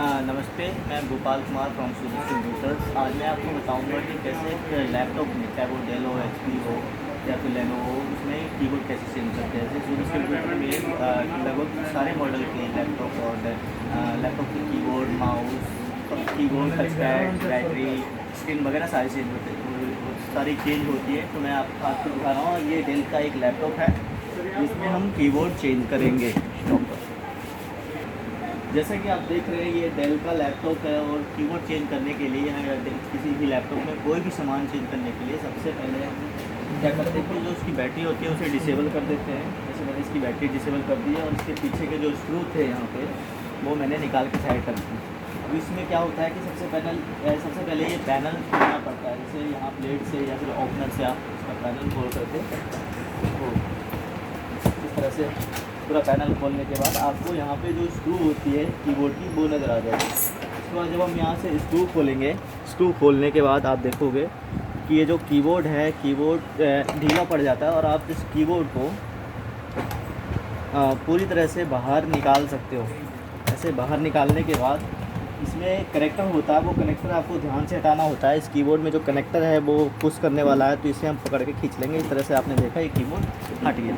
नमस्ते, मैं Bhopal Kumar from Suraj computers. आज मैं आपको बताऊंगा कि कैसे एक लैपटॉप में, चाहे वो डेल हो, एचपी हो या फिर लेनोवो हो, उसमें कीबोर्ड कैसे चेंज करते हैं। जैसे सूरज कंप्यूटर में लगभग सारे मॉडल के लैपटॉप और लैपटॉप के keyboard, mouse, keyboard, touch pad, battery, screen वगैरह सारी चेंज होते सारी चेंज होती है। तो मैं आपको दिखा रहा हूँ, ये डेल का एक लैपटॉप है जिसमें हम कीबोर्ड चेंज करेंगे स्टॉप पर। जैसा कि आप देख रहे हैं, ये डेल का लैपटॉप है और कीबोर्ड चेंज करने के लिए किसी भी लैपटॉप में कोई भी सामान चेंज करने के लिए सबसे पहले क्या करते हैं कि जो उसकी बैटरी होती है उसे डिसेबल कर देते हैं। जैसे मैंने इसकी बैटरी डिसेबल कर दी है और इसके पीछे के जो स्क्रू थे यहाँ पे वो मैंने निकाल के साइड कर दिए। अब इसमें क्या होता है कि सबसे पहले ये पैनल खोलना पड़ता है। जैसे यहाँ प्लेट से या फिर ओपनर से आप इसका पैनल खोल करके तो इस तरह से पूरा पैनल खोलने के बाद आपको यहाँ पे जो स्क्रू होती है कीबोर्ड की वो नज़र आ जाएगी। उसके बाद जब हम यहाँ से स्क्रू खोलेंगे, स्क्रू खोलने के बाद आप देखोगे कि ये जो कीबोर्ड है, कीबोर्ड ढीला पड़ जाता है और आप इस कीबोर्ड को पूरी तरह से बाहर निकाल सकते हो। ऐसे बाहर निकालने के बाद इसमें कनेक्टर होता है, वो कनेक्टर आपको ध्यान से हटाना होता है। इस कीबोर्ड में जो कनेक्टर है वो पुश करने वाला है, तो इसे हम पकड़ के खींच लेंगे। इस तरह से आपने देखा ये कीबोर्ड हट गया।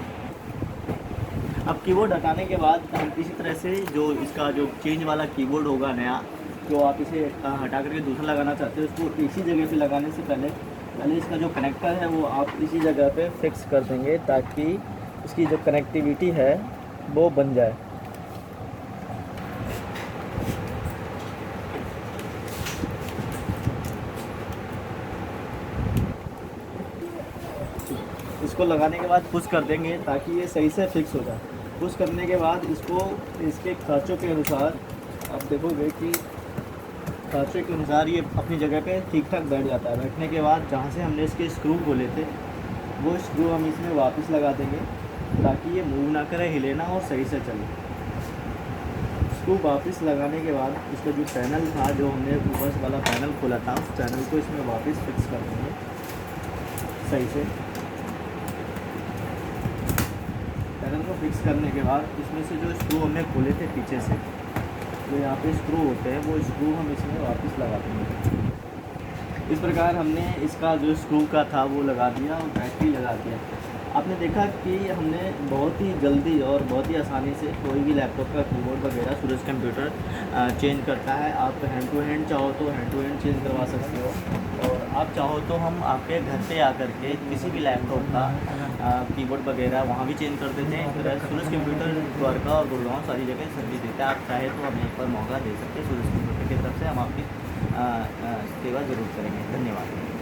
अब कीबोर्ड हटाने के बाद हम इसी तरह से जो इसका जो चेंज वाला कीबोर्ड होगा नया, जो आप इसे हटा करके दूसरा लगाना चाहते हो, उसको इसी जगह पे लगाने से पहले इसका जो कनेक्टर है वो आप इसी जगह पे फिक्स कर देंगे ताकि इसकी जो कनेक्टिविटी है वो बन जाए। इसको लगाने के बाद पुश कर देंगे ताकि ये सही से फिक्स हो जाए। पुश करने के बाद इसको इसके खाँचों के अनुसार आप देखोगे कि खाँचों के अनुसार ये अपनी जगह पे ठीक ठाक बैठ जाता है। बैठने के बाद जहाँ से हमने इसके स्क्रू खोले थे वो स्क्रू हम इसमें वापस लगा देंगे ताकि ये मूव ना करे, हिले ना और सही से चले। स्क्रू वापस लगाने के बाद इसका जो पैनल था, जो हमने ऊपर वाला पैनल खोला था, उस पैनल को इसमें वापस फिक्स कर देंगे सही से। पैनल को फिक्स करने के बाद इसमें से जो स्क्रू हमने खोले थे पीछे से, जो यहाँ पे स्क्रू होते हैं, वो स्क्रू हम इसमें वापस लगा देंगे। इस प्रकार हमने इसका जो स्क्रू का था वो लगा दिया और बैटरी लगा दिया। आपने देखा कि हमने बहुत ही जल्दी और बहुत ही आसानी से कोई भी लैपटॉप का कीबोर्ड वगैरह सूरज कंप्यूटर चेंज करता है। आप हैंड टू हैंड चाहो तो हैंड टू हैंड चेंज करवा सकते हो और आप चाहो तो हम आपके घर पे आकर के किसी भी लैपटॉप का कीबोर्ड वगैरह वहाँ भी चेंज कर देते हैं। सूरज कंप्यूटर द्वारका और गुड़गांव सारी जगह सर्विस देता है। आप चाहे तो हमें एक बार मौका दे सकते हैं। सूरज कंप्यूटर की तरफ से हम आपकी सेवा ज़रूर करेंगे। धन्यवाद।